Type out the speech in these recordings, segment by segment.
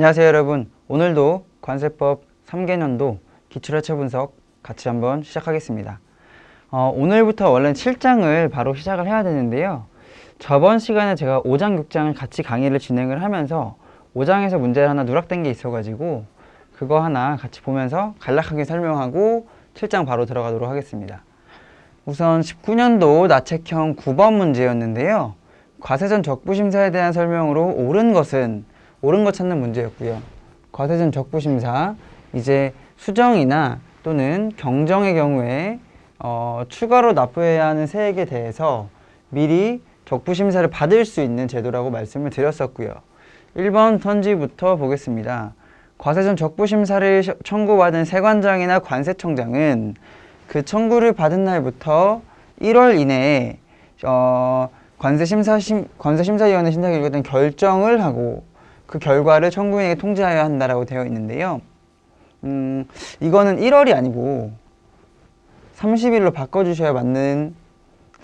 안녕하세요 여러분. 오늘도 관세법 3개년도 기출하체 분석 같이 한번 시작하겠습니다. 오늘부터 원래는 7장을 바로 시작을 해야 되는데요. 저번 시간에 제가 5장, 6장을 같이 강의를 진행을 하면서 5장에서 문제를 하나 누락된 게 있어가지고 그거 하나 같이 보면서 간략하게 설명하고 7장 바로 들어가도록 하겠습니다. 우선 19년도 나책형 9번 문제였는데요. 과세전 적부심사에 대한 설명으로 옳은 것 찾는 문제였고요. 과세전 적부심사, 이제 수정이나 또는 경정의 경우에 추가로 납부해야 하는 세액에 대해서 미리 적부심사를 받을 수 있는 제도라고 말씀을 드렸었고요. 1번 선지부터 보겠습니다. 과세전 적부심사를 청구받은 세관장이나 관세청장은 그 청구를 받은 날부터 1월 이내에 관세심사위원회 신탁 일관된 결정을 하고 그 결과를 청구인에게 통지하여야 한다라고 되어 있는데요. 이거는 1월이 아니고 30일로 바꿔주셔야 맞는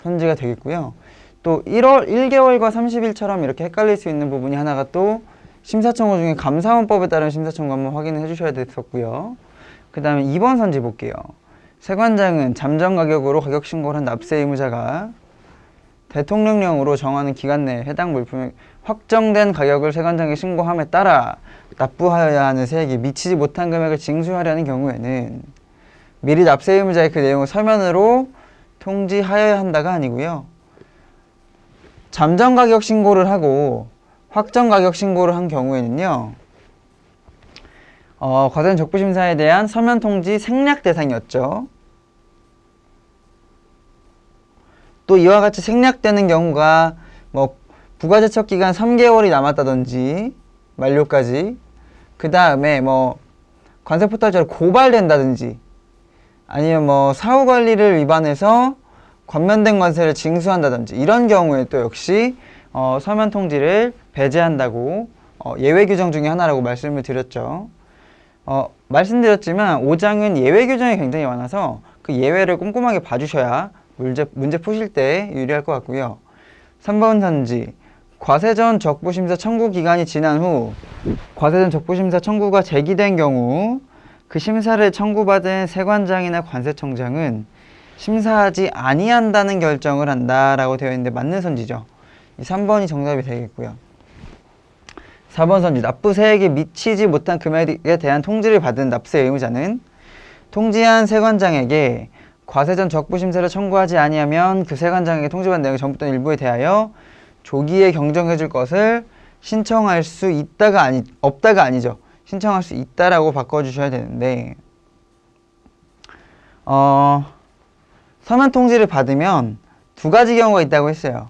선지가 되겠고요. 또 1개월과 30일처럼 이렇게 헷갈릴 수 있는 부분이 하나가 또 심사청구 중에 감사원법에 따른 심사청구 한번 확인해 주셔야 됐었고요. 그 다음에 2번 선지 볼게요. 세관장은 잠정가격으로 가격신고를 한 납세 의무자가 대통령령으로 정하는 기간 내에 해당 물품의 확정된 가격을 세관장에 신고함에 따라 납부하여야 하는 세액이 미치지 못한 금액을 징수하려는 경우에는 미리 납세 의무자의 그 내용을 서면으로 통지하여야 한다가 아니고요. 잠정가격 신고를 하고 확정가격 신고를 한 경우에는요. 과세전 적부심사에 대한 서면 통지 생략 대상이었죠. 또 이와 같이 생략되는 경우가 부가제척 기간 3개월이 남았다든지 만료까지, 그 다음에 관세포탈자로 고발된다든지, 아니면 사후관리를 위반해서 관면된 관세를 징수한다든지, 이런 경우에 또 역시 서면 통지를 배제한다고 예외 규정 중에 하나라고 말씀을 드렸죠. 말씀드렸지만 5장은 예외 규정이 굉장히 많아서 그 예외를 꼼꼼하게 봐주셔야 문제 푸실 때 유리할 것 같고요. 3번 선지, 과세전 적부심사 청구 기간이 지난 후 과세전 적부심사 청구가 제기된 경우 그 심사를 청구받은 세관장이나 관세청장은 심사하지 아니한다는 결정을 한다라고 되어 있는데 맞는 선지죠. 이 3번이 정답이 되겠고요. 4번 선지, 납부 세액이 미치지 못한 금액에 대한 통지를 받은 납세 의무자는 통지한 세관장에게 과세전 적부심사를 청구하지 아니하면 그 세관장에게 통지받은 내용의 전부 또는 일부에 대하여 조기에 경정해 줄 것을 신청할 수 있다가 없다가 아니죠. 신청할 수 있다라고 바꿔주셔야 되는데, 서면 통지를 받으면 두 가지 경우가 있다고 했어요.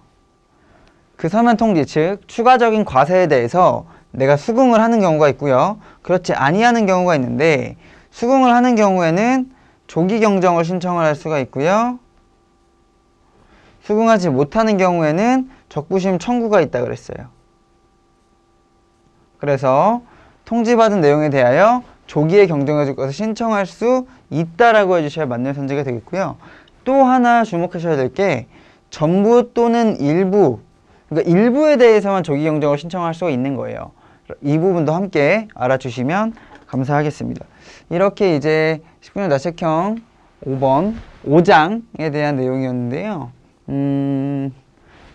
그 서면 통지, 즉 추가적인 과세에 대해서 내가 수긍을 하는 경우가 있고요. 그렇지 아니하는 경우가 있는데, 수긍을 하는 경우에는 조기 경정을 신청을 할 수가 있고요. 수긍하지 못하는 경우에는 적부심 청구가 있다 그랬어요. 그래서 통지받은 내용에 대하여 조기에 경정해 줄 것을 신청할 수 있다라고 해주셔야 맞는 선지가 되겠고요. 또 하나 주목하셔야 될 게 전부 또는 일부, 그러니까 일부에 대해서만 조기 경정을 신청할 수가 있는 거예요. 이 부분도 함께 알아주시면 감사하겠습니다. 이렇게 이제 19년 나책형 5번 5장에 대한 내용이었는데요.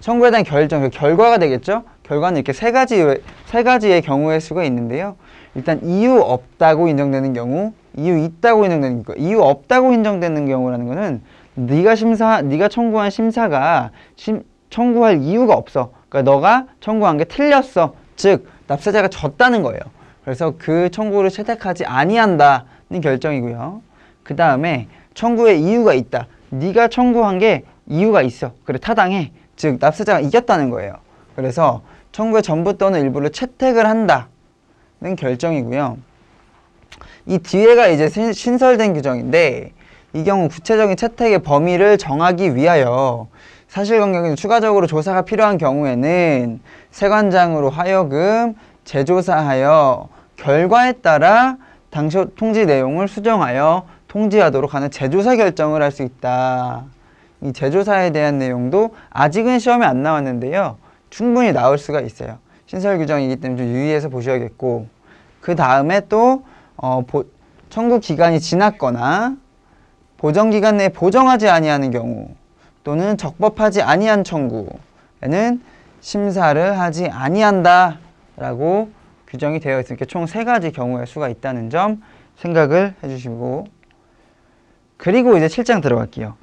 청구에 대한 결정, 결과가 되겠죠? 결과는 이렇게 세 가지의 경우의 수가 있는데요. 일단 이유 없다고 인정되는 경우, 이유 있다고 인정되는 경우. 이유 없다고 인정되는 경우라는 거는 네가 청구한 심사가 청구할 이유가 없어. 그러니까 너가 청구한 게 틀렸어. 즉 납세자가 졌다는 거예요. 그래서 그 청구를 채택하지 아니한다는 결정이고요. 그 다음에 청구의 이유가 있다. 네가 청구한 게 이유가 있어. 그래 타당해. 즉 납세자가 이겼다는 거예요. 그래서 청구의 전부 또는 일부를 채택을 한다는 결정이고요. 이 뒤에가 이제 신설된 규정인데, 이 경우 구체적인 채택의 범위를 정하기 위하여 사실관계는 추가적으로 조사가 필요한 경우에는 세관장으로 하여금 재조사하여 결과에 따라 당시 통지 내용을 수정하여 통지하도록 하는 재조사 결정을 할 수 있다. 이 재조사에 대한 내용도 아직은 시험에 안 나왔는데요. 충분히 나올 수가 있어요. 신설 규정이기 때문에 좀 유의해서 보셔야겠고, 그 다음에 또 청구 기간이 지났거나 보정 기간 내에 보정하지 아니하는 경우 또는 적법하지 아니한 청구에는 심사를 하지 아니한다 라고 규정이 되어 있으니까 총 3가지 경우의 수가 있다는 점 생각을 해주시고, 그리고 이제 7장 들어갈게요.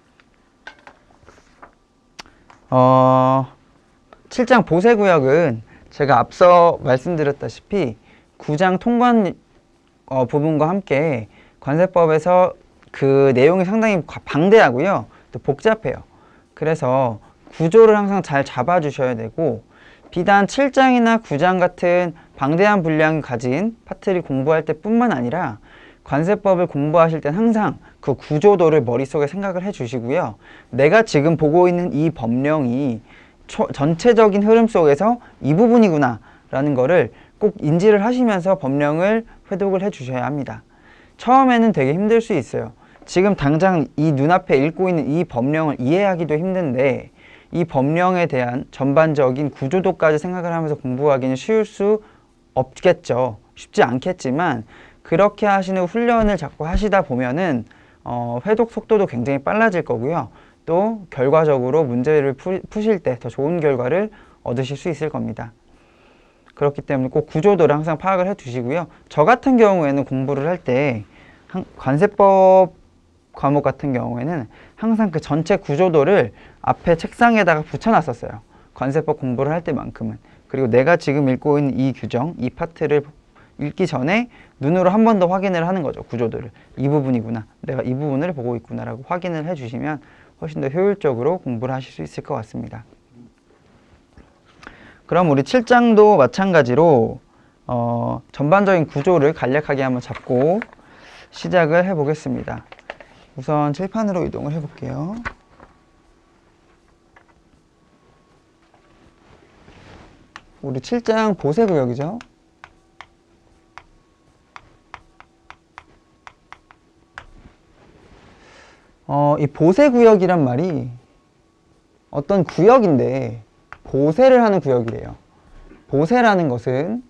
7장 보세구역은 제가 앞서 말씀드렸다시피 9장 통관 부분과 함께 관세법에서 그 내용이 상당히 방대하고요. 또 복잡해요. 그래서 구조를 항상 잘 잡아주셔야 되고, 비단 7장이나 9장 같은 방대한 분량이 가진 파트를 공부할 때뿐만 아니라 관세법을 공부하실 땐 항상 그 구조도를 머릿속에 생각을 해주시고요. 내가 지금 보고 있는 이 법령이 전체적인 흐름 속에서 이 부분이구나 라는 거를 꼭 인지를 하시면서 법령을 회독을 해주셔야 합니다. 처음에는 되게 힘들 수 있어요. 지금 당장 이 눈앞에 읽고 있는 이 법령을 이해하기도 힘든데 이 법령에 대한 전반적인 구조도까지 생각을 하면서 공부하기는 쉬울 수 없겠죠. 쉽지 않겠지만 그렇게 하시는 훈련을 자꾸 하시다 보면은 회독 속도도 굉장히 빨라질 거고요. 또 결과적으로 문제를 푸실 때 더 좋은 결과를 얻으실 수 있을 겁니다. 그렇기 때문에 꼭 구조도를 항상 파악을 해 두시고요. 저 같은 경우에는 공부를 할 때 관세법 과목 같은 경우에는 항상 그 전체 구조도를 앞에 책상에다가 붙여놨었어요. 관세법 공부를 할 때만큼은. 그리고 내가 지금 읽고 있는 이 규정, 이 파트를 읽기 전에 눈으로 한 번 더 확인을 하는 거죠. 구조도를. 이 부분이구나. 내가 이 부분을 보고 있구나 라고 확인을 해주시면 훨씬 더 효율적으로 공부를 하실 수 있을 것 같습니다. 그럼 우리 7장도 마찬가지로 전반적인 구조를 간략하게 한번 잡고 시작을 해보겠습니다. 우선 칠판으로 이동을 해볼게요. 우리 7장 보세구역이죠. 이 보세구역이란 말이 어떤 구역인데 보세를 하는 구역이래요. 보세라는 것은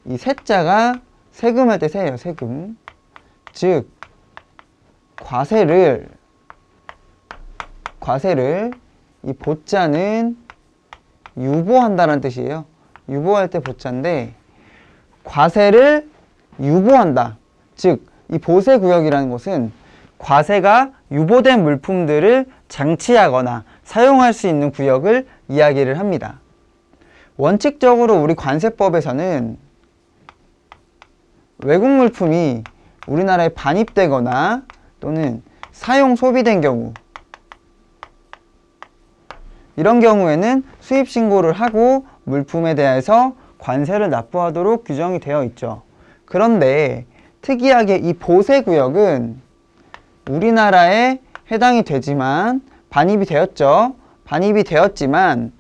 이 세자가 세금할 때 세예요. 세금. 즉 과세를 이 보자는 유보한다는 뜻이에요. 유보할 때 보자인데 과세를 유보한다. 즉 이 보세구역이라는 것은 과세가 유보된 물품들을 장치하거나 사용할 수 있는 구역을 이야기를 합니다. 원칙적으로 우리 관세법에서는 외국 물품이 우리나라에 반입되거나 또는 사용 소비된 경우, 이런 경우에는 수입 신고를 하고 물품에 대해서 관세를 납부하도록 규정이 되어 있죠. 그런데 특이하게 이 보세구역은 우리나라에 해당이 되지만 반입이 되었죠. 반입이 되었지만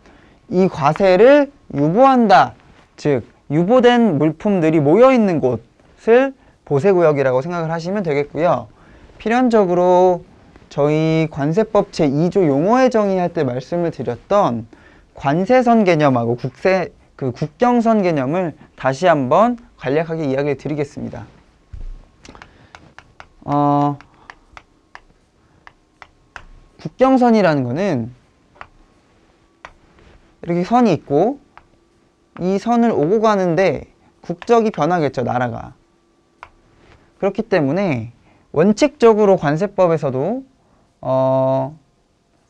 이 과세를 유보한다. 즉 유보된 물품들이 모여있는 곳을 보세구역이라고 생각을 하시면 되겠고요. 필연적으로 저희 관세법 제2조 용어의 정의할 때 말씀을 드렸던 관세선 개념하고 국경선 개념을 다시 한번 간략하게 이야기를 드리겠습니다. 국경선이라는 거는 이렇게 선이 있고 이 선을 오고 가는데 국적이 변하겠죠, 나라가. 그렇기 때문에 원칙적으로 관세법에서도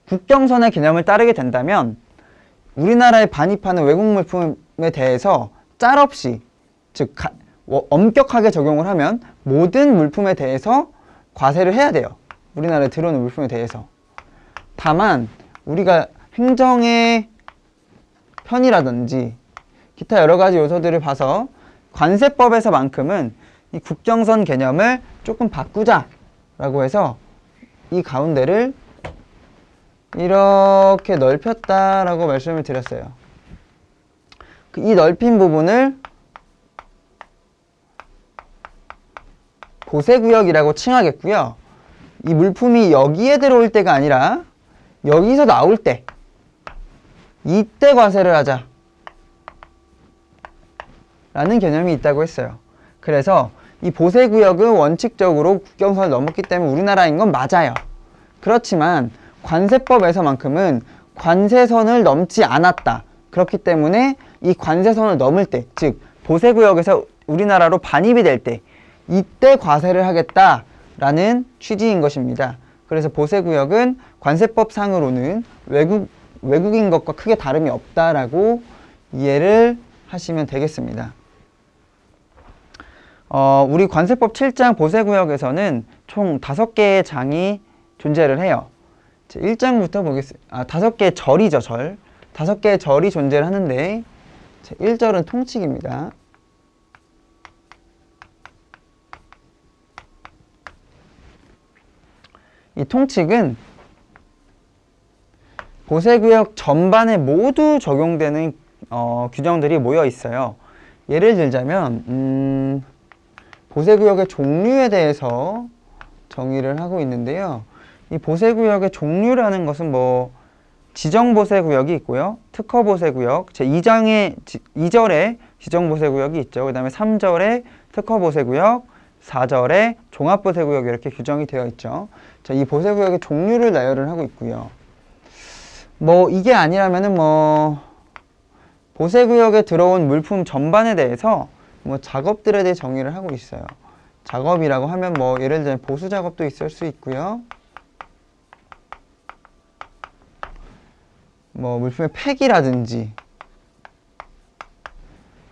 국경선의 개념을 따르게 된다면 우리나라에 반입하는 외국 물품에 대해서 짤없이, 즉 엄격하게 적용을 하면 모든 물품에 대해서 과세를 해야 돼요. 우리나라에 들어오는 물품에 대해서. 다만 우리가 행정의 편의라든지 기타 여러 가지 요소들을 봐서 관세법에서만큼은 이 국경선 개념을 조금 바꾸자라고 해서 이 가운데를 이렇게 넓혔다라고 말씀을 드렸어요. 이 넓힌 부분을 보세구역이라고 칭하겠고요. 이 물품이 여기에 들어올 때가 아니라 여기서 나올 때, 이때 과세를 하자 라는 개념이 있다고 했어요. 그래서 이 보세구역은 원칙적으로 국경선을 넘었기 때문에 우리나라인 건 맞아요. 그렇지만 관세법에서만큼은 관세선을 넘지 않았다. 그렇기 때문에 이 관세선을 넘을 때, 즉 보세구역에서 우리나라로 반입이 될 때, 이때 과세를 하겠다라는 취지인 것입니다. 그래서 보세구역은 관세법상으로는 외국인 것과 크게 다름이 없다라고 이해를 하시면 되겠습니다. 우리 관세법 7장 보세구역에서는 총 5개의 장이 존재를 해요. 1장부터 보겠습니다. 5개의 절이죠, 절. 5개의 절이 존재를 하는데 1절은 통칙입니다. 이 통칙은 보세구역 전반에 모두 적용되는 규정들이 모여 있어요. 예를 들자면 보세구역의 종류에 대해서 정의를 하고 있는데요. 이 보세구역의 종류라는 것은 뭐 지정보세구역이 있고요. 특허보세구역, 제2절에 지정보세구역이 있죠. 그 다음에 3절에 특허보세구역, 4절에 종합보세구역 이렇게 규정이 되어 있죠. 자, 이 보세구역의 종류를 나열을 하고 있고요. 뭐 이게 아니라면은 뭐 보세구역에 들어온 물품 전반에 대해서 뭐 작업들에 대해 정의를 하고 있어요. 작업이라고 하면 뭐 예를 들면 보수 작업도 있을 수 있고요. 뭐 물품의 폐기라든지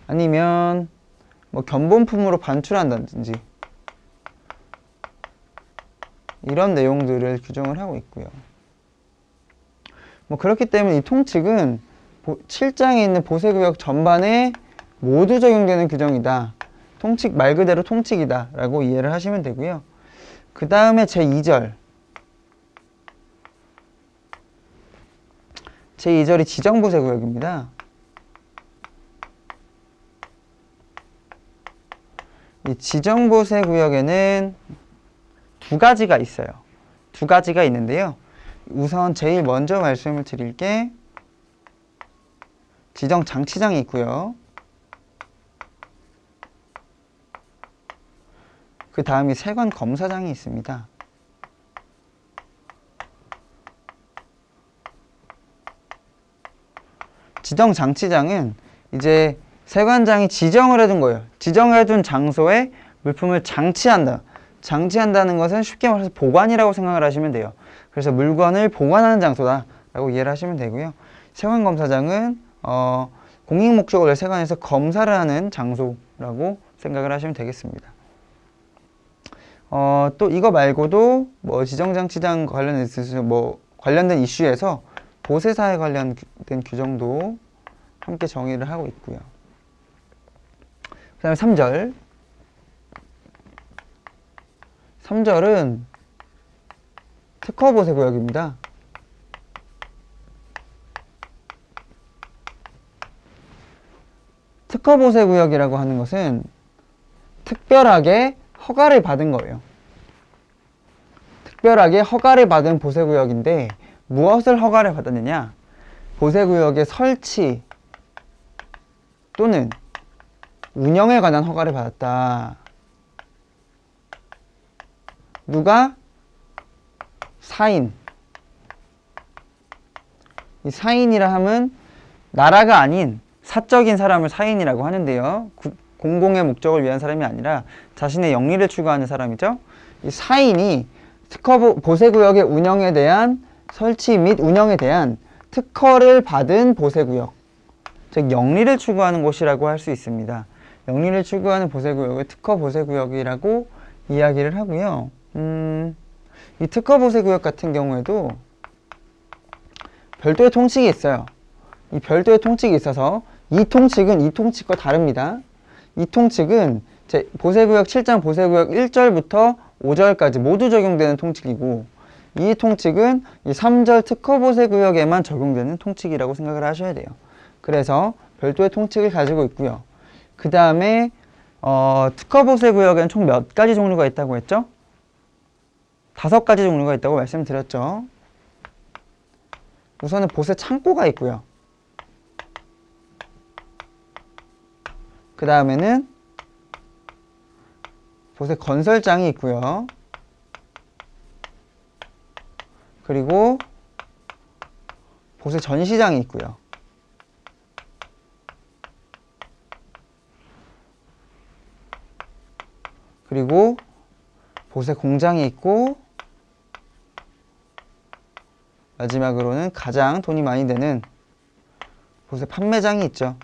아니면 뭐 견본품으로 반출한다든지 이런 내용들을 규정을 하고 있고요. 뭐 그렇기 때문에 이 통칙은 7장에 있는 보세구역 전반에 모두 적용되는 규정이다. 통칙 말 그대로 통칙이다 라고 이해를 하시면 되고요. 그 다음에 제2절 제2절이 지정보세구역입니다. 이 지정보세구역에는 두 가지가 있어요. 두 가지가 있는데요. 우선 제일 먼저 말씀을 드릴 게 지정장치장이 있고요. 그 다음이 세관검사장이 있습니다. 지정장치장은 이제 세관장이 지정을 해둔 거예요. 지정해둔 장소에 물품을 장치한다. 장치한다는 것은 쉽게 말해서 보관이라고 생각을 하시면 돼요. 그래서 물건을 보관하는 장소다라고 이해를 하시면 되고요. 세관검사장은 공익 목적으로 세관에서 검사를 하는 장소라고 생각을 하시면 되겠습니다. 또 이거 말고도 뭐 지정장치장 관련된 이슈에서 보세사에 관련된 규정도 함께 정의를 하고 있고요. 그 다음에 3절. 3절은 특허보세구역입니다. 특허보세구역이라고 하는 것은 특별하게 허가를 받은 거예요. 특별하게 허가를 받은 보세구역인데 무엇을 허가를 받았느냐? 보세구역의 설치 또는 운영에 관한 허가를 받았다. 누가? 사인. 이 사인이라 함은 나라가 아닌 사적인 사람을 사인이라고 하는데요. 공공의 목적을 위한 사람이 아니라 자신의 영리를 추구하는 사람이죠. 이 사인이 보세구역의 운영에 대한 설치 및 운영에 대한 특허를 받은 보세구역, 즉 영리를 추구하는 곳이라고 할 수 있습니다. 영리를 추구하는 보세구역을 특허보세구역이라고 이야기를 하고요. 이 특허보세구역 같은 경우에도 별도의 통칙이 있어요. 이 별도의 통칙이 있어서 이 통칙은 이 통칙과 다릅니다. 이 통칙은 보세구역 7장 보세구역 1절부터 5절까지 모두 적용되는 통칙이고, 이 통칙은 이 3절 특허보세구역에만 적용되는 통칙이라고 생각을 하셔야 돼요. 그래서 별도의 통칙을 가지고 있고요. 그 다음에 특허보세구역에는 총 몇 가지 종류가 있다고 했죠? 5가지 종류가 있다고 말씀드렸죠. 우선은 보세 창고가 있고요. 그 다음에는 보세 건설장이 있고요. 그리고 보세 전시장이 있고요. 그리고 보세 공장이 있고, 마지막으로는 가장 돈이 많이 되는 보세 판매장이 있죠.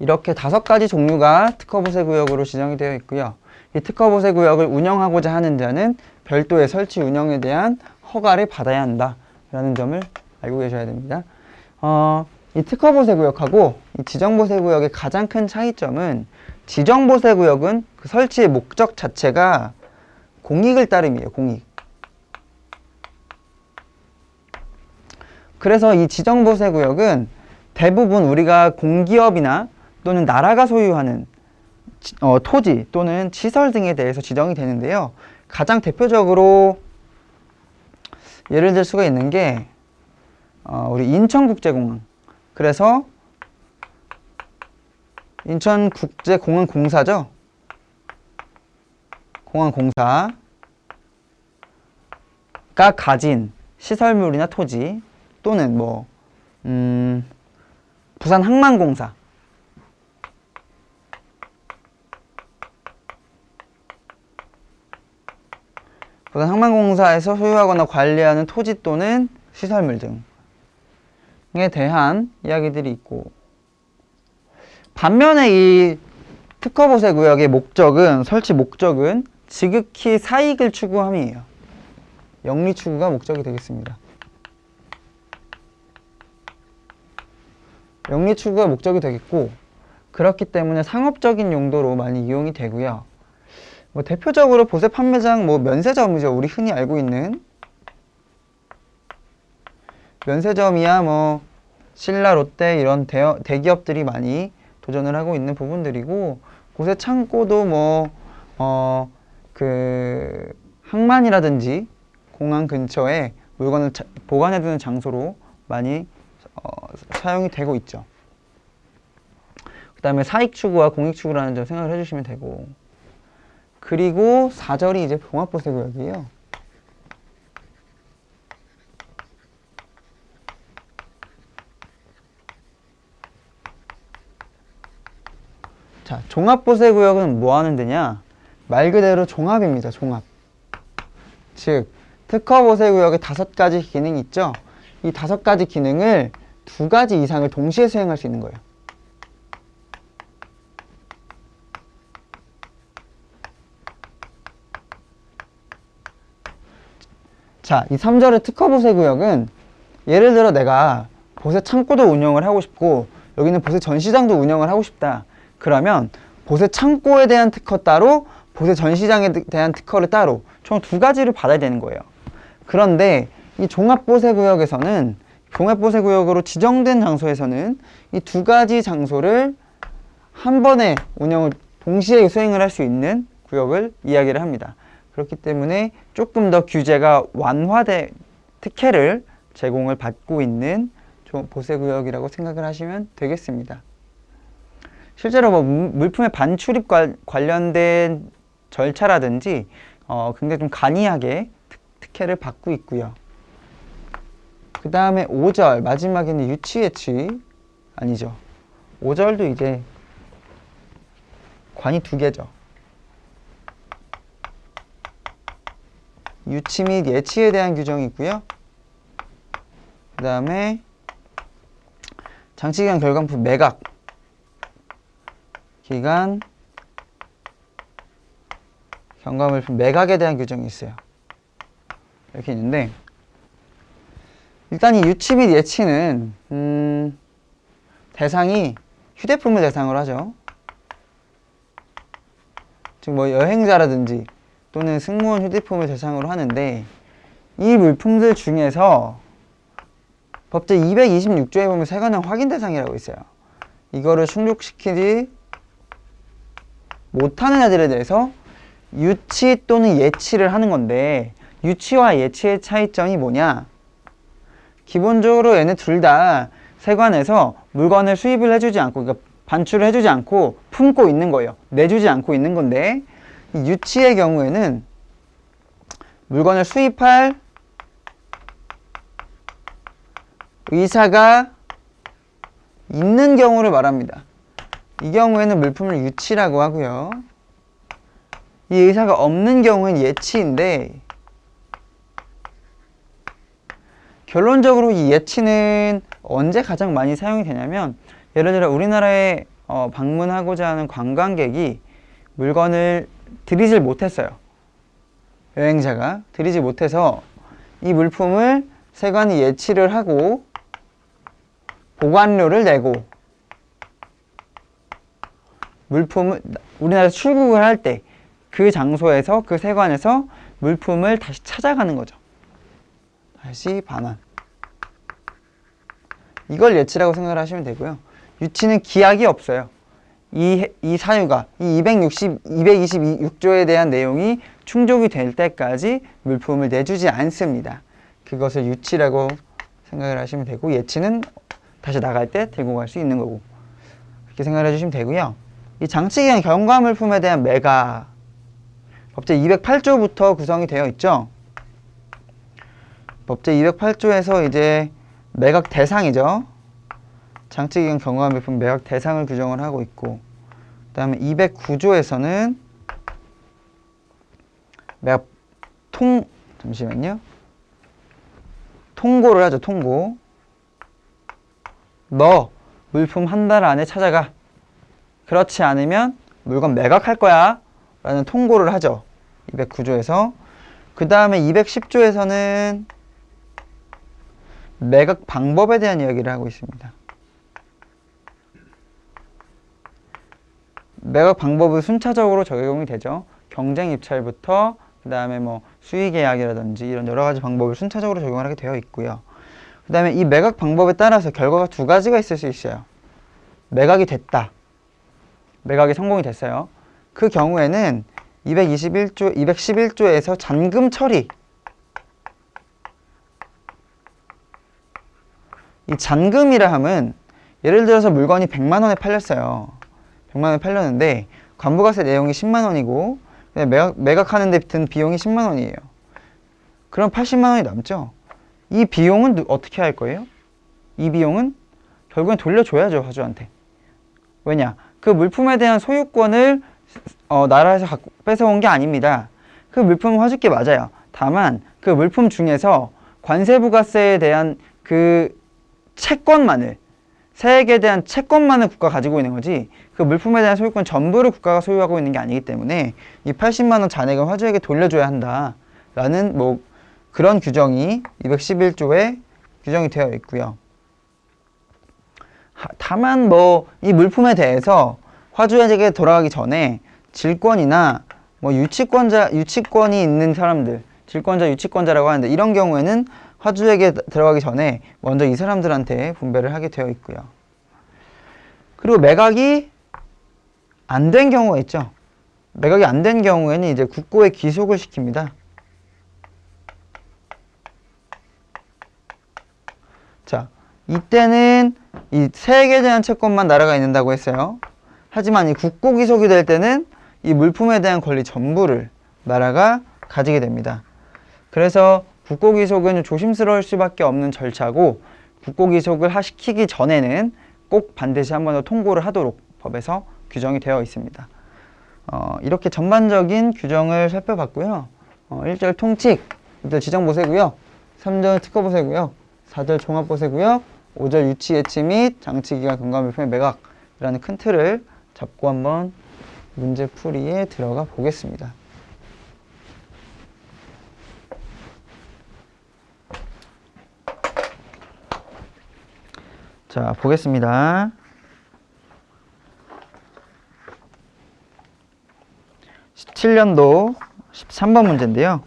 이렇게 5가지 종류가 특허보세구역으로 지정이 되어 있고요. 이 특허보세구역을 운영하고자 하는 자는 별도의 설치 운영에 대한 허가를 받아야 한다라는 점을 알고 계셔야 됩니다. 이 특허보세구역하고 이 지정보세구역의 가장 큰 차이점은, 지정보세구역은 그 설치의 목적 자체가 공익을 따름이에요. 공익. 그래서 이 지정보세구역은 대부분 우리가 공기업이나 또는 나라가 소유하는 토지 또는 시설 등에 대해서 지정이 되는데요. 가장 대표적으로 예를 들 수가 있는 게 우리 인천국제공항. 그래서 인천국제공항공사죠. 공항공사가 가진 시설물이나 토지, 또는 부산항만공사, 부산항만공사에서 소유하거나 관리하는 토지 또는 시설물 등에 대한 이야기들이 있고, 반면에 이 특허보세구역의 목적은, 설치 목적은 지극히 사익을 추구함이에요. 영리 추구가 목적이 되겠습니다. 영리 추구가 목적이 되겠고, 그렇기 때문에 상업적인 용도로 많이 이용이 되고요. 대표적으로 보세 판매장, 면세점이죠. 우리 흔히 알고 있는 면세점이야 신라, 롯데 이런 대기업들이 많이 도전을 하고 있는 부분들이고, 보세 창고도 항만이라든지 공항 근처에 물건을 보관해두는 장소로 많이 사용이 되고 있죠. 그 다음에 사익 추구와 공익 추구라는 점 생각을 해주시면 되고, 그리고 4절이 이제 종합보세구역이에요. 자, 종합보세구역은 뭐 하는 데냐? 말 그대로 종합입니다. 종합. 즉, 특허보세구역에 5가지 기능이 있죠. 이 5가지 기능을 2가지 이상을 동시에 수행할 수 있는 거예요. 자, 이 3절의 특허보세구역은 예를 들어 내가 보세 창고도 운영을 하고 싶고, 여기는 보세 전시장도 운영을 하고 싶다. 그러면 보세 창고에 대한 특허 따로, 보세 전시장에 대한 특허를 따로, 총 2가지를 받아야 되는 거예요. 그런데 이 종합보세구역에서는, 종합보세구역으로 지정된 장소에서는 이 2가지 장소를 한 번에 운영을 동시에 수행을 할 수 있는 구역을 이야기를 합니다. 그렇기 때문에 조금 더 규제가 완화된 특혜를 제공을 받고 있는 보세구역이라고 생각을 하시면 되겠습니다. 실제로 물품의 반출입 관련된 절차라든지 굉장히 좀 간이하게 특혜를 받고 있고요. 그 다음에 5절 마지막에는 유치예치 아니죠. 5절도 이제 관이 2개죠. 유치 및 예치에 대한 규정이 있고요. 그 다음에 장치기간 결관품 매각 기간 경과물품 매각에 대한 규정이 있어요. 이렇게 있는데, 일단 이 유치 및 예치는 대상이 휴대품을 대상으로 하죠. 즉 여행자라든지 또는 승무원 휴대폰을 대상으로 하는데, 이 물품들 중에서 법제 226조에 보면 세관형 확인 대상이라고 있어요. 이거를 충족시키지 못하는 애들에 대해서 유치 또는 예치를 하는 건데, 유치와 예치의 차이점이 뭐냐? 기본적으로 얘네 둘 다 세관에서 물건을 수입을 해주지 않고, 그러니까 반출을 해주지 않고 품고 있는 거예요. 내주지 않고 있는 건데, 이 유치의 경우에는 물건을 수입할 의사가 있는 경우를 말합니다. 이 경우에는 물품을 유치라고 하고요. 이 의사가 없는 경우는 예치인데, 결론적으로 이 예치는 언제 가장 많이 사용이 되냐면, 예를 들어 우리나라에 방문하고자 하는 관광객이 물건을 들이질 못했어요. 여행자가 들이지 못해서 이 물품을 세관이 예치를 하고 보관료를 내고 물품을 우리나라에서 출국을 할 때 그 장소에서, 그 세관에서 물품을 다시 찾아가는 거죠. 다시 반환. 이걸 예치라고 생각을 하시면 되고요. 유치는 기약이 없어요. 이 사유가, 이 226조에 대한 내용이 충족이 될 때까지 물품을 내주지 않습니다. 그것을 유치라고 생각을 하시면 되고, 예치는 다시 나갈 때 들고 갈 수 있는 거고, 그렇게 생각을 해주시면 되고요. 이 장치기간 경과 물품에 대한 매각, 법제 208조부터 구성이 되어 있죠. 법제 208조에서 이제 매각 대상이죠. 장치기간 경과 물품 매각 대상을 규정을 하고 있고, 그 다음에 209조에서는 매각 통고를 하죠. 통고. 너 물품 한 달 안에 찾아가. 그렇지 않으면 물건 매각할 거야 라는 통고를 하죠. 209조에서. 그 다음에 210조에서는 매각 방법에 대한 이야기를 하고 있습니다. 매각 방법은 순차적으로 적용이 되죠. 경쟁 입찰부터 그 다음에 뭐 수의 계약이라든지 이런 여러 가지 방법을 순차적으로 적용을 하게 되어 있고요. 그 다음에 이 매각 방법에 따라서 결과가 두 가지가 있을 수 있어요. 매각이 됐다. 매각이 성공이 됐어요. 그 경우에는 211조에서 잔금 처리. 이 잔금이라 함은 예를 들어서 물건이 100만 원에 팔렸어요. 100만 원에 팔렸는데 관부가세 내용이 10만 원이고 매각하는 데 든 비용이 10만 원이에요. 그럼 80만 원이 남죠. 이 비용은 어떻게 할 거예요? 이 비용은 결국엔 돌려줘야죠, 화주한테. 왜냐? 그 물품에 대한 소유권을 나라에서 뺏어온 게 아닙니다. 그 물품은 화주께 맞아요. 다만 그 물품 중에서 관세부가세에 대한 그 채권만을, 세액에 대한 채권만을 국가가 가지고 있는 거지, 그 물품에 대한 소유권 전부를 국가가 소유하고 있는 게 아니기 때문에 이 80만 원 잔액은 화주에게 돌려줘야 한다라는 뭐 그런 규정이 211조에 규정이 되어 있고요. 다만 뭐 이 물품에 대해서 화주에게 돌아가기 전에 질권이나 뭐 유치권이 있는 사람들, 질권자, 유치권자라고 하는데, 이런 경우에는 화주에게 들어가기 전에 먼저 이 사람들한테 분배를 하게 되어 있고요. 그리고 매각이 안 된 경우가 있죠. 매각이 안 된 경우에는 이제 국고에 귀속을 시킵니다. 자, 이때는 이 세액에 대한 채권만 나라가 있는다고 했어요. 하지만 이 국고 귀속이 될 때는 이 물품에 대한 권리 전부를 나라가 가지게 됩니다. 그래서 국고 귀속은 조심스러울 수밖에 없는 절차고, 국고 귀속을 시키기 전에는 꼭 반드시 한 번 더 통고를 하도록 법에서 규정이 되어 있습니다. 이렇게 전반적인 규정을 살펴봤고요. 1절 통칙, 2절 지정보세구역, 3절 특허보세구역, 4절 종합보세구역, 5절 유치, 예치 및 장치기간 경과 물품의 매각이라는 큰 틀을 잡고 한번 문제풀이에 들어가 보겠습니다. 자, 보겠습니다. 17년도 13번 문제인데요.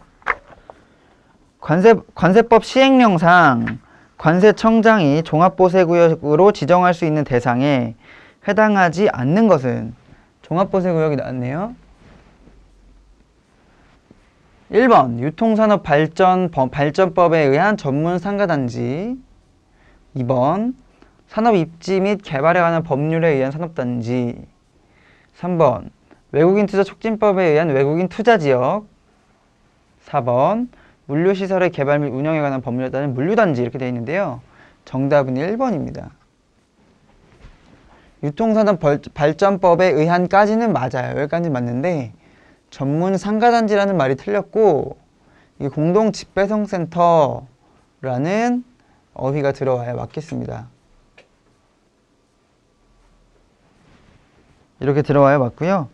관세법 시행령상 관세청장이 종합보세구역으로 지정할 수 있는 대상에 해당하지 않는 것은, 종합보세구역이 나왔네요. 1번 유통산업발전법에 의한 전문 상가단지, 2번 산업 입지 및 개발에 관한 법률에 의한 산업단지. 3번 외국인 투자 촉진법에 의한 외국인 투자지역. 4번 물류시설의 개발 및 운영에 관한 법률에 따른 물류단지. 이렇게 되어 있는데요. 정답은 1번입니다. 유통산업발전법에 의한까지는 맞아요. 여기까지는 맞는데 전문 상가단지라는 말이 틀렸고 이게 공동집배송센터라는 어휘가 들어와야 맞겠습니다. 이렇게 들어와야 맞고요.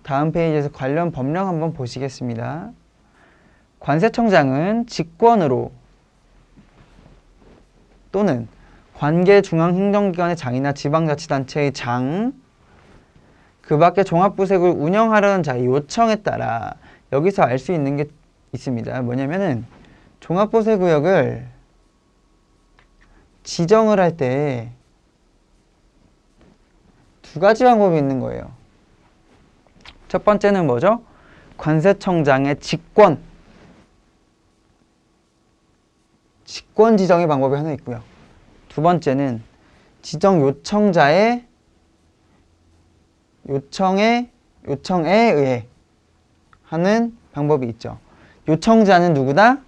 다음 페이지에서 관련 법령 한번 보시겠습니다. 관세청장은 직권으로 또는 관계중앙행정기관의 장이나 지방자치단체의 장, 그 밖에 종합부색을 운영하려는 자의 요청에 따라 여기서 알 수 있는 게 있습니다. 뭐냐면은 종합부세구역을 지정을 할 때 두 가지 방법이 있는 거예요. 첫 번째는 뭐죠? 관세청장의 직권 지정의 방법이 하나 있고요. 두 번째는 지정 요청자의 요청에 의해 하는 방법이 있죠. 요청자는 누구다?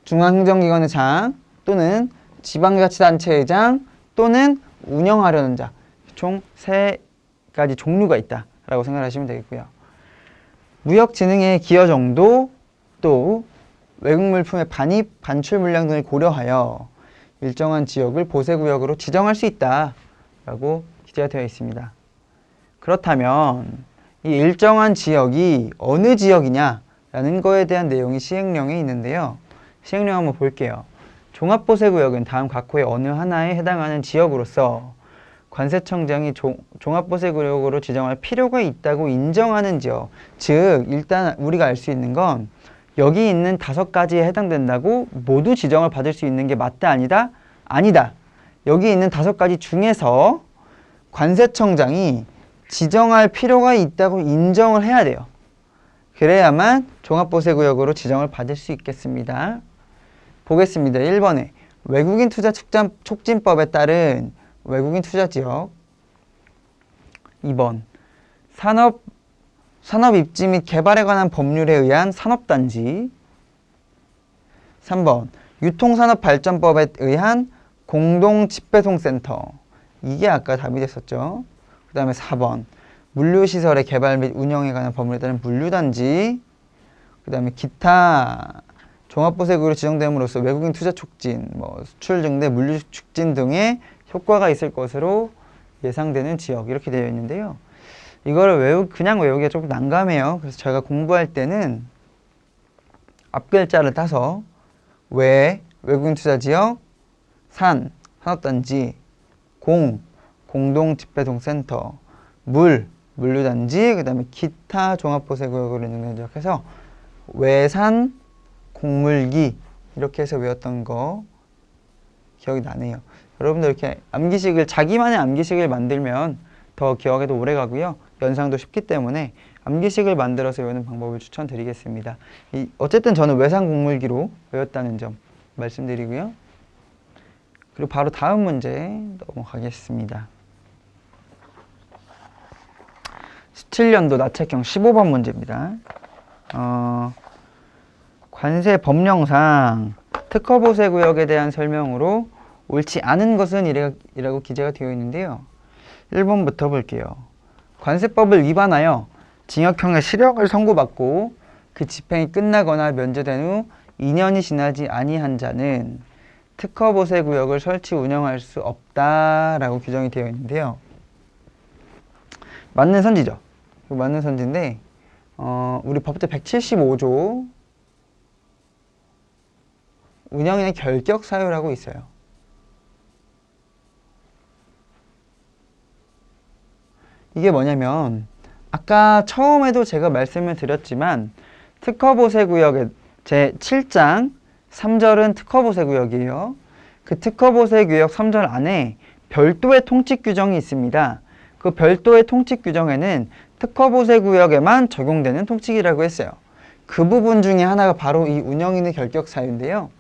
중앙행정기관의 장 또는 지방자치단체의 장 또는 운영하려는 자. 총 세 가지 종류가 있다라고 생각하시면 되겠고요. 무역진흥의 기여 정도 또 외국물품의 반입, 반출 물량 등을 고려하여 일정한 지역을 보세구역으로 지정할 수 있다라고 기재가 되어 있습니다. 그렇다면 이 일정한 지역이 어느 지역이냐라는 거에 대한 내용이 시행령에 있는데요. 시행령 한번 볼게요. 종합보세구역은 다음 각호의 어느 하나에 해당하는 지역으로서 관세청장이 종합보세구역으로 지정할 필요가 있다고 인정하는 지역. 즉 일단 우리가 알 수 있는 건 여기 있는 5가지에 해당된다고 모두 지정을 받을 수 있는 게 맞다 아니다? 아니다. 여기 있는 5가지 중에서 관세청장이 지정할 필요가 있다고 인정을 해야 돼요. 그래야만 종합보세구역으로 지정을 받을 수 있겠습니다. 보겠습니다. 1번에 외국인 투자 촉진법에 따른 외국인 투자지역. 2번 산업 입지 및 개발에 관한 법률에 의한 산업단지. 3번 유통산업발전법에 의한 공동집배송센터. 이게 아까 답이 됐었죠. 그 다음에 4번 물류시설의 개발 및 운영에 관한 법률에 따른 물류단지. 그 다음에 기타 종합보세구역으로 지정됨으로써 외국인 투자 촉진, 수출 증대, 물류 촉진 등의 효과가 있을 것으로 예상되는 지역. 이렇게 되어 있는데요. 이거를 그냥 외우기가 조금 난감해요. 그래서 저희가 공부할 때는 앞글자를 따서 외국인 투자 지역, 산업단지, 공동집배송센터, 물류단지, 그 다음에 기타 종합보세구역으로 있는 지역해서 외산, 공물기 이렇게 해서 외웠던 거 기억이 나네요. 여러분들 이렇게 자기만의 암기식을 만들면 더 기억에도 오래 가고요. 연상도 쉽기 때문에 암기식을 만들어서 외우는 방법을 추천드리겠습니다. 어쨌든 저는 외산 공물기로 외웠다는 점 말씀드리고요. 그리고 바로 다음 문제 넘어가겠습니다. 17년도 나책형 15번 문제입니다. 관세 법령상 특허보세구역에 대한 설명으로 옳지 않은 것은 이라고 기재가 되어 있는데요. 1번부터 볼게요. 관세법을 위반하여 징역형의 실형을 선고받고 그 집행이 끝나거나 면제된 후 2년이 지나지 아니한 자는 특허보세구역을 설치 운영할 수 없다라고 규정이 되어 있는데요. 맞는 선지죠. 맞는 선지인데 우리 법제 175조 운영인의 결격 사유라고 있어요. 이게 뭐냐면 아까 처음에도 제가 말씀을 드렸지만 특허보세구역의 제7장 3절은 특허보세구역이에요. 그 특허보세구역 3절 안에 별도의 통칙 규정이 있습니다. 그 별도의 통칙 규정에는 특허보세구역에만 적용되는 통칙이라고 했어요. 그 부분 중에 하나가 바로 이 운영인의 결격 사유인데요.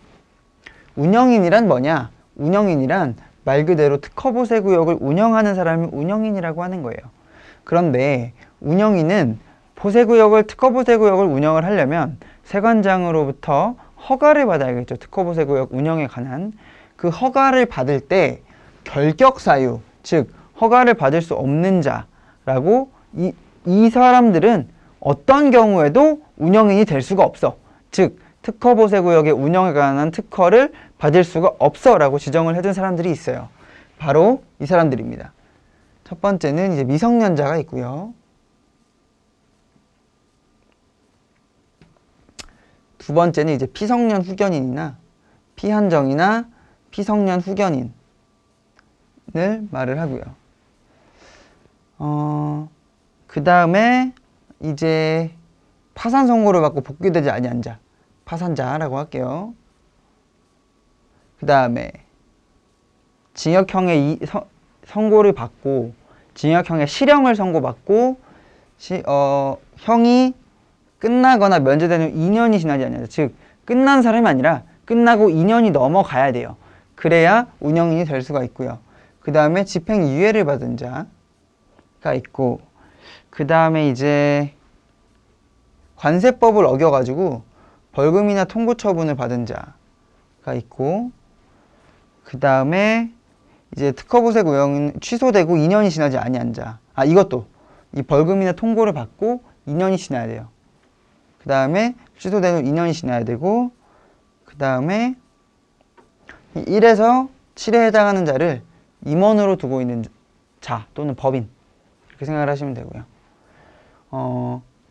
운영인이란 뭐냐? 운영인이란 말 그대로 특허보세구역을 운영하는 사람을 운영인이라고 하는 거예요. 그런데 운영인은 특허보세구역을 운영을 하려면 세관장으로부터 허가를 받아야겠죠. 특허보세구역 운영에 관한 그 허가를 받을 때 결격사유, 즉 허가를 받을 수 없는 자라고 이 사람들은 어떤 경우에도 운영인이 될 수가 없어. 즉 특허보세구역의 운영에 관한 특허를 받을 수가 없어 라고 지정을 해준 사람들이 있어요. 바로 이 사람들입니다. 첫 번째는 이제 미성년자가 있고요. 두 번째는 이제 피성년 후견인이나 피한정이나 피성년 후견인을 말을 하고요. 그 다음에 이제 파산 선고를 받고 복귀되지 아니한 자, 파산자라고 할게요. 그 다음에 징역형의 선고를 받고 징역형의 실형을 선고받고 형이 끝나거나 면제되는 2년이 지나지 않아요. 즉 끝난 사람이 아니라 끝나고 2년이 넘어가야 돼요. 그래야 운영인이 될 수가 있고요. 그 다음에 집행유예를 받은 자가 있고, 그 다음에 이제 관세법을 어겨가지고 벌금이나 통고 처분을 받은 자가 있고, 그 다음에 이제 특허보색 운영은 취소되고 2년이 지나지 아니한 자. 이것도 이 벌금이나 통고를 받고 2년이 지나야 돼요. 그 다음에 취소되고 2년이 지나야 되고, 그 다음에 1에서 7에 해당하는 자를 임원으로 두고 있는 자 또는 법인, 이렇게 생각을 하시면 되고요.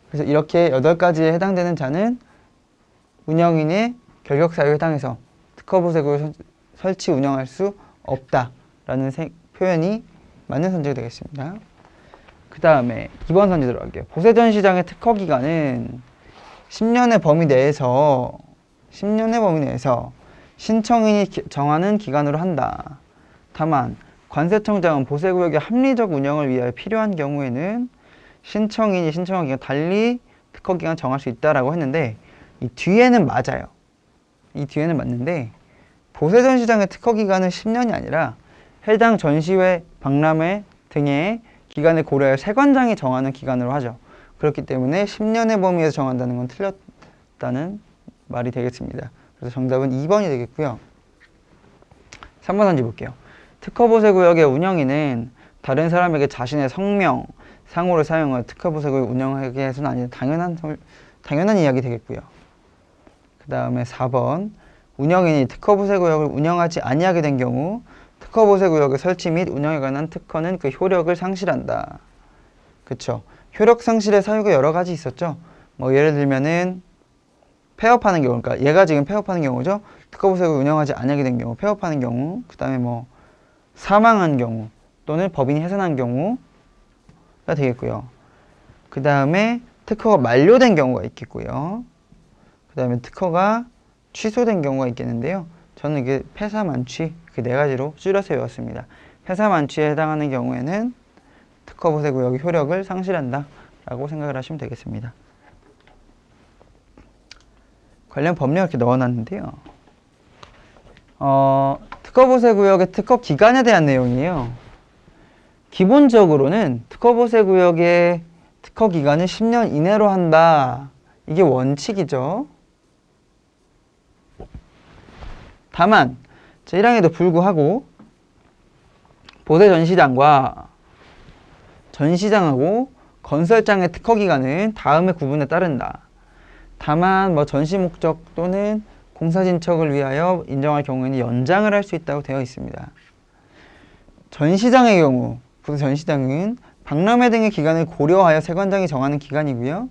그래서 이렇게 8가지에 해당되는 자는 운영인의 결격사유에 해당해서 특허보색을 설치 운영할 수 없다라는 표현이 맞는 선지가 되겠습니다. 그 다음에 2번 선지 들어갈게요. 보세전시장의 특허기간은 10년의 범위 내에서 신청인이 정하는 기간으로 한다. 다만 관세청장은 보세구역의 합리적 운영을 위하여 필요한 경우에는 신청인이 신청한 기간 달리 특허기간 정할 수 있다라고 했는데, 이 뒤에는 맞아요. 이 뒤에는 맞는데 보세전시장의 특허기간은 10년이 아니라 해당 전시회, 박람회 등의 기간을 고려하여 세관장이 정하는 기간으로 하죠. 그렇기 때문에 10년의 범위에서 정한다는 건 틀렸다는 말이 되겠습니다. 그래서 정답은 2번이 되겠고요. 3번 선지 볼게요. 특허보세구역의 운영인은 다른 사람에게 자신의 성명, 상호를 사용하여 특허보세구역 운영하게 해서는 아닌 당연한 이야기 되겠고요. 그 다음에 4번 운영인이 특허보세구역을 운영하지 아니하게 된 경우 특허보세구역의 설치 및 운영에 관한 특허는 그 효력을 상실한다. 그쵸? 효력 상실의 사유가 여러 가지 있었죠. 뭐 예를 들면은 폐업하는 경우, 그러니까 얘가 지금 폐업하는 경우죠. 특허보세구역을 운영하지 아니하게 된 경우, 폐업하는 경우, 그 다음에 뭐 사망한 경우 또는 법인이 해산한 경우가 되겠고요. 그 다음에 특허가 만료된 경우가 있겠고요. 그 다음에 특허가 취소된 경우가 있겠는데요. 저는 이게 폐사만취, 그 4가지로 줄여서 외웠습니다. 폐사만취에 해당하는 경우에는 특허보세구역의 효력을 상실한다 라고 생각을 하시면 되겠습니다. 관련 법령 이렇게 넣어놨는데요. 특허보세구역의 특허기간에 대한 내용이에요. 기본적으로는 특허보세구역의 특허기간은 10년 이내로 한다. 이게 원칙이죠. 다만 1항에도 불구하고 보세전시장과 전시장하고 건설장의 특허기간은 다음의 구분에 따른다. 다만 뭐 전시 목적 또는 공사 진척을 위하여 인정할 경우에는 연장을 할 수 있다고 되어 있습니다. 전시장의 경우, 보세전시장은 박람회 등의 기간을 고려하여 세관장이 정하는 기간이고요.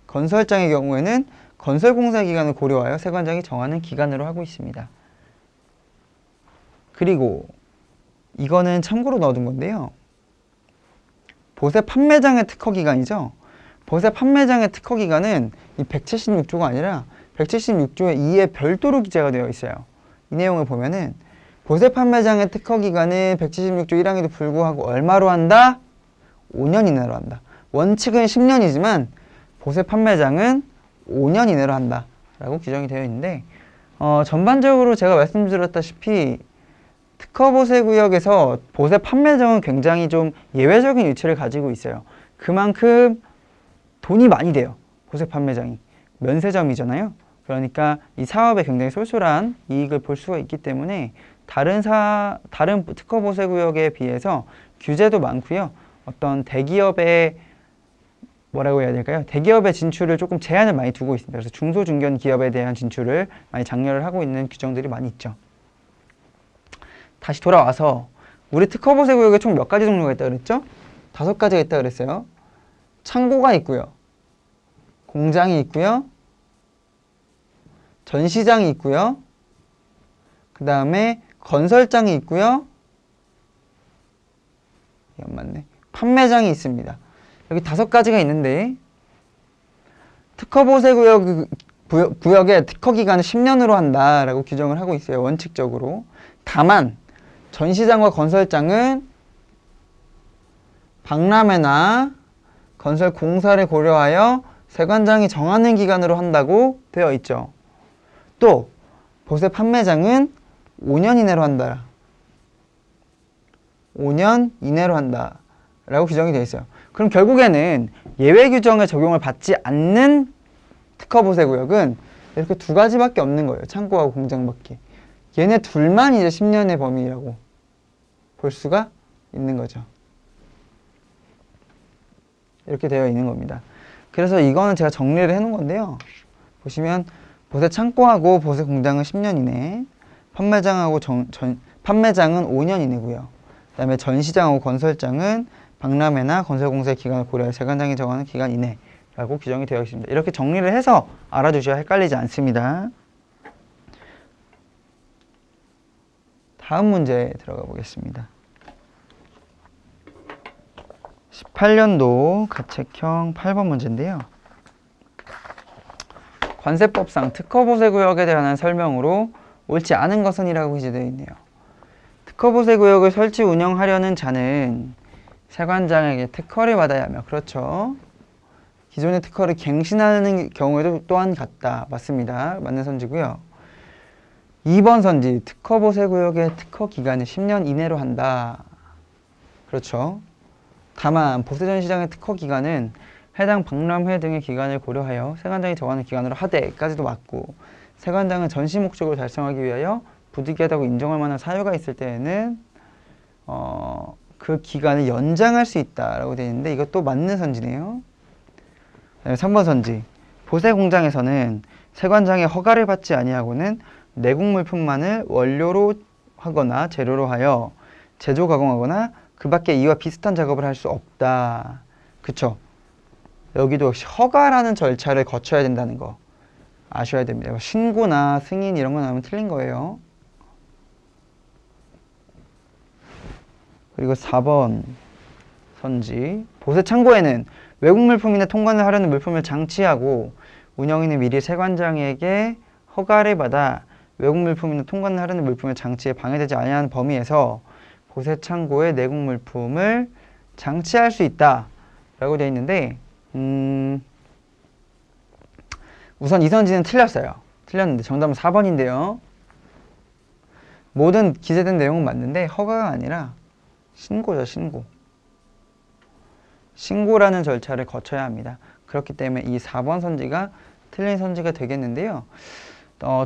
건설장의 경우에는 건설공사 기간을 고려하여 세관장이 정하는 기간으로 하고 있습니다. 그리고 이거는 참고로 넣어둔 건데요. 보세 판매장의 특허기간이죠. 보세 판매장의 특허기간은 이 176조가 아니라 176조의 2에 별도로 기재가 되어 있어요. 이 내용을 보면은 보세 판매장의 특허기간은 176조 1항에도 불구하고 얼마로 한다? 5년 이내로 한다. 원칙은 10년이지만 보세 판매장은 5년 이내로 한다 라고 규정이 되어 있는데 전반적으로 제가 말씀드렸다시피 특허보세구역에서 보세 판매정은 굉장히 좀 예외적인 위치를 가지고 있어요. 그만큼 돈이 많이 돼요. 보세 판매장이. 면세점이잖아요. 그러니까 이 사업에 굉장히 쏠쏠한 이익을 볼 수가 있기 때문에 다른 특허보세구역에 비해서 규제도 많고요. 어떤 대기업의 뭐라고 해야 될까요? 대기업의 진출을 조금 제한을 많이 두고 있습니다. 그래서 중소중견 기업에 대한 진출을 많이 장려를 하고 있는 규정들이 많이 있죠. 다시 돌아와서 우리 특허보세구역에 총 몇 가지 종류가 있다고 그랬죠? 5가지가 있다고 그랬어요. 창고가 있고요. 공장이 있고요. 전시장이 있고요. 그 다음에 건설장이 있고요. 이게 안 맞네. 판매장이 있습니다. 여기 5가지가 있는데 구역의 특허기간은 10년으로 한다라고 규정을 하고 있어요. 원칙적으로. 다만 전시장과 건설장은 박람회나 건설 공사를 고려하여 세관장이 정하는 기간으로 한다고 되어 있죠. 또 보세 판매장은 5년 이내로 한다. 5년 이내로 한다 라고 규정이 되어 있어요. 그럼 결국에는 예외 규정에 적용을 받지 않는 특허보세구역은 이렇게 2가지밖에 없는 거예요. 창고하고 공장밖에. 얘네 둘만 이제 10년의 범위라고 볼 수가 있는 거죠. 이렇게 되어 있는 겁니다. 그래서 이거는 제가 정리를 해 놓은 건데요. 보시면 보세 창고하고 보세 공장은 10년 이내, 판매장은 5년 이내고요. 그 다음에 전시장하고 건설장은 박람회나 건설공사의 기간을 고려해 세관장이 정하는 기간 이내라고 규정이 되어 있습니다. 이렇게 정리를 해서 알아두셔야 헷갈리지 않습니다. 다음 문제 들어가 보겠습니다. 18년도 가책형 8번 문제인데요. 관세법상 특허보세구역에 대한 설명으로 옳지 않은 것은 이라고 기재되어 있네요. 특허보세구역을 설치 운영하려는 자는 세관장에게 특허를 받아야 하며, 그렇죠. 기존의 특허를 갱신하는 경우에도 또한 같다. 맞습니다. 맞는 선지고요. 2번 선지, 특허보세구역의 특허기간을 10년 이내로 한다. 그렇죠. 다만 보세전시장의 특허기간은 해당 박람회 등의 기간을 고려하여 세관장이 정하는 기간으로 하되까지도 맞고, 세관장은 전시 목적을 달성하기 위하여 부득이하다고 인정할 만한 사유가 있을 때에는 그 기간을 연장할 수 있다라고 되어 있는데, 이것도 맞는 선지네요. 3번 선지, 보세 공장에서는 세관장의 허가를 받지 아니하고는 내국 물품만을 원료로 하거나 재료로 하여 제조 가공하거나 그 밖에 이와 비슷한 작업을 할 수 없다. 그쵸? 여기도 역시 허가라는 절차를 거쳐야 된다는 거 아셔야 됩니다. 신고나 승인 이런 거 나오면 틀린 거예요. 그리고 4번 선지, 보세 창고에는 외국 물품이나 통관을 하려는 물품을 장치하고 운영인은 미리 세관장에게 허가를 받아 외국 물품이나 통관을 하려는 물품을 장치에 방해되지 아니하는 범위에서 보세 창고에 내국 물품을 장치할 수 있다 라고 되어 있는데, 우선 이 선지는 틀렸어요. 틀렸는데 정답은 4번인데요. 모든 기재된 내용은 맞는데 허가가 아니라 신고죠. 신고라는 절차를 거쳐야 합니다. 그렇기 때문에 이 4번 선지가 틀린 선지가 되겠는데요.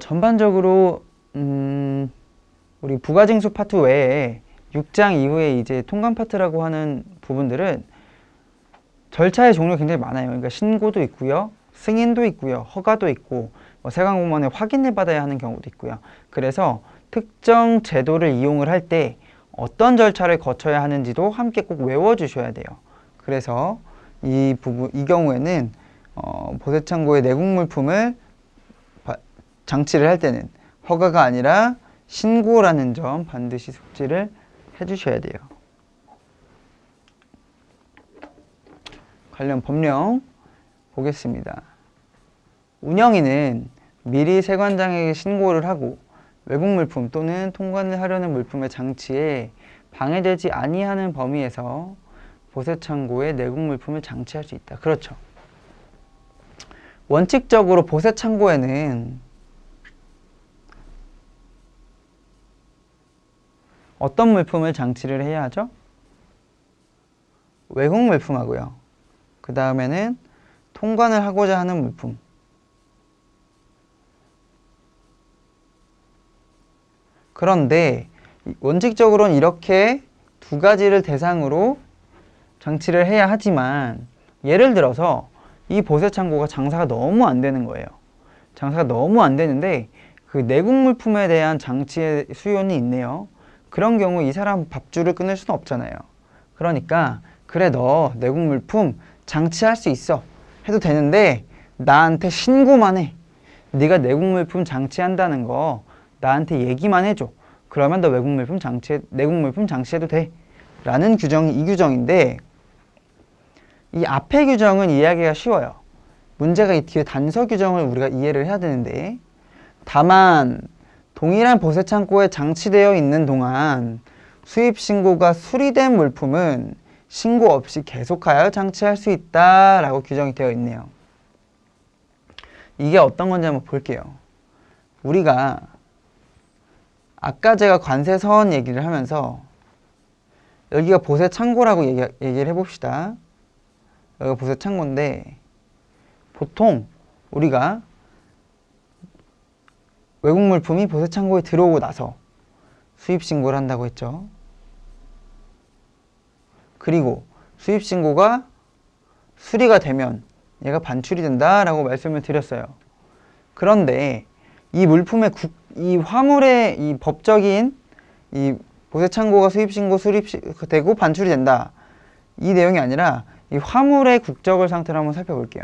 전반적으로 우리 부가징수 파트 외에 6장 이후에 이제 통관 파트라고 하는 부분들은 절차의 종류가 굉장히 많아요. 그러니까 신고도 있고요, 승인도 있고요, 허가도 있고, 세관공무원의 확인을 받아야 하는 경우도 있고요. 그래서 특정 제도를 이용을 할 때 어떤 절차를 거쳐야 하는지도 함께 꼭 외워주셔야 돼요. 그래서 이 경우에는 보세창고에 내국 물품을 장치를 할 때는 허가가 아니라 신고라는 점 반드시 숙지를 해주셔야 돼요. 관련 법령 보겠습니다. 운영인은 미리 세관장에게 신고를 하고 외국 물품 또는 통관을 하려는 물품의 장치에 방해되지 아니하는 범위에서 보세창고에 내국 물품을 장치할 수 있다. 그렇죠. 원칙적으로 보세창고에는 어떤 물품을 장치를 해야 하죠? 외국 물품하고요. 그 다음에는 통관을 하고자 하는 물품. 그런데 원칙적으로는 이렇게 두 가지를 대상으로 장치를 해야 하지만 예를 들어서 이 보세창고가 장사가 너무 안 되는 거예요. 장사가 너무 안 되는데 그 내국 물품에 대한 장치의 수요는 있네요. 그런 경우 이 사람 밥줄을 끊을 수는 없잖아요. 그러니까 그래 너 내국 물품 장치할 수 있어 해도 되는데 나한테 신고만 해. 네가 내국 물품 장치한다는 거 나한테 얘기만 해줘. 그러면 너 내국 물품 장치해도 돼. 라는 규정이 이 규정인데 이 앞의 규정은 이해하기가 쉬워요. 문제가 이 뒤에 단서 규정을 우리가 이해를 해야 되는데 다만 동일한 보세창고에 장치되어 있는 동안 수입신고가 수리된 물품은 신고 없이 계속하여 장치할 수 있다라고 규정이 되어 있네요. 이게 어떤 건지 한번 볼게요. 우리가 아까 제가 관세선 얘기를 하면서 여기가 보세창고라고 얘기를 해봅시다. 여기가 보세창고인데 보통 우리가 외국 물품이 보세창고에 들어오고 나서 수입신고를 한다고 했죠. 그리고 수입신고가 수리가 되면 얘가 반출이 된다라고 말씀을 드렸어요. 그런데 이 물품의 이 화물의 이 법적인 이 보세창고가 수입신고 수립되고 반출이 된다. 이 내용이 아니라 이 화물의 국적을 상태로 한번 살펴볼게요.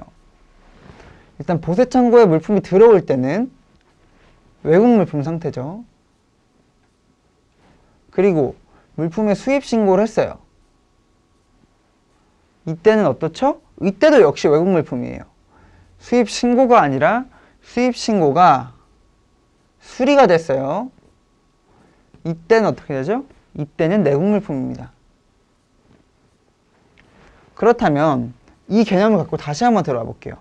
일단 보세창고에 물품이 들어올 때는 외국 물품 상태죠. 그리고 물품의 수입신고를 했어요. 이때는 어떻죠? 이때도 역시 외국 물품이에요. 수입신고가 아니라 수입신고가 수리가 됐어요. 이때는 어떻게 되죠? 이때는 내국 물품입니다. 그렇다면 이 개념을 갖고 다시 한번 들어와 볼게요.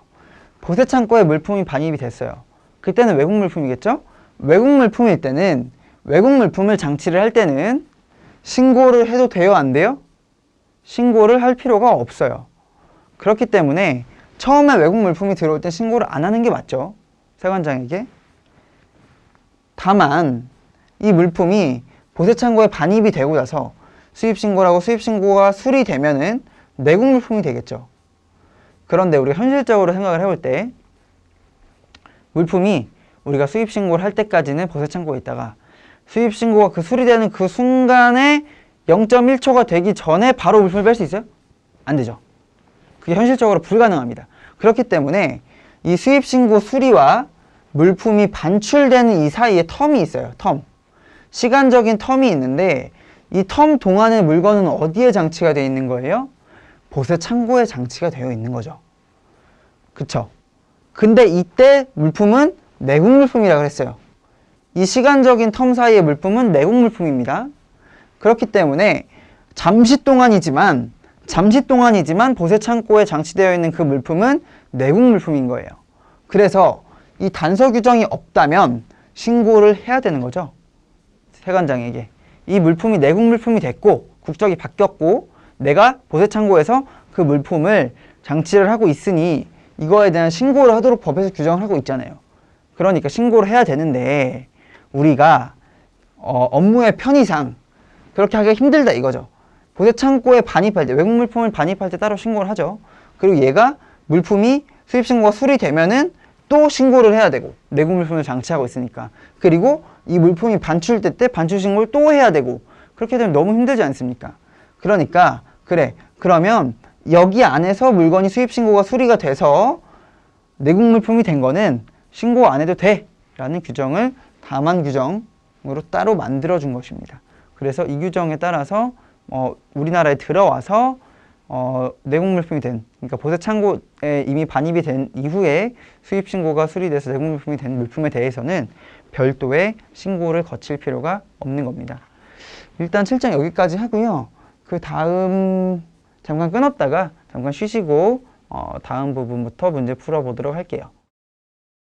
보세창고에 물품이 반입이 됐어요. 그때는 외국 물품이겠죠? 외국 물품일 때는 외국 물품을 장치를 할 때는 신고를 해도 돼요? 안 돼요? 신고를 할 필요가 없어요. 그렇기 때문에 처음에 외국 물품이 들어올 때 신고를 안 하는 게 맞죠? 세관장에게. 다만 이 물품이 보세창고에 반입이 되고 나서 수입신고라고 수입신고가 수리되면은 내국 물품이 되겠죠. 그런데 우리가 현실적으로 생각을 해볼 때 물품이 우리가 수입신고를 할 때까지는 보세창고에 있다가 수입신고가 그 수리되는 그 순간에 0.1초가 되기 전에 바로 물품을 뺄 수 있어요? 안 되죠. 그게 현실적으로 불가능합니다. 그렇기 때문에 이 수입신고 수리와 물품이 반출되는 이 사이에 텀이 있어요. 텀. 시간적인 텀이 있는데 이 텀 동안의 물건은 어디에 장치가 되어 있는 거예요? 보세창고에 장치가 되어 있는 거죠. 그쵸? 근데 이때 물품은 내국 물품이라고 했어요. 이 시간적인 텀 사이의 물품은 내국 물품입니다. 그렇기 때문에 잠시 동안이지만 보세창고에 장치되어 있는 그 물품은 내국 물품인 거예요. 그래서 이 단서 규정이 없다면 신고를 해야 되는 거죠. 세관장에게. 이 물품이 내국 물품이 됐고 국적이 바뀌었고 내가 보세창고에서 그 물품을 장치를 하고 있으니 이거에 대한 신고를 하도록 법에서 규정을 하고 있잖아요. 그러니까 신고를 해야 되는데 우리가 업무의 편의상 그렇게 하기가 힘들다 이거죠. 보세창고에 반입할 때 외국 물품을 반입할 때 따로 신고를 하죠. 그리고 얘가 물품이 수입신고가 수리되면은 또 신고를 해야 되고 내국 물품을 장치하고 있으니까. 그리고 이 물품이 반출될 때 반출 신고를 또 해야 되고 그렇게 되면 너무 힘들지 않습니까? 그러니까 그래 그러면 여기 안에서 물건이 수입신고가 수리가 돼서 내국 물품이 된 거는 신고 안 해도 돼 라는 규정을 다만 규정으로 따로 만들어 준 것입니다. 그래서 이 규정에 따라서 우리나라에 들어와서 내국 물품이 된, 그러니까 보세창고에 이미 반입이 된 이후에 수입신고가 수리돼서 내국 물품이 된 물품에 대해서는 별도의 신고를 거칠 필요가 없는 겁니다. 일단 7장 여기까지 하고요. 그 다음 잠깐 끊었다가 잠깐 쉬시고 다음 부분부터 문제 풀어보도록 할게요.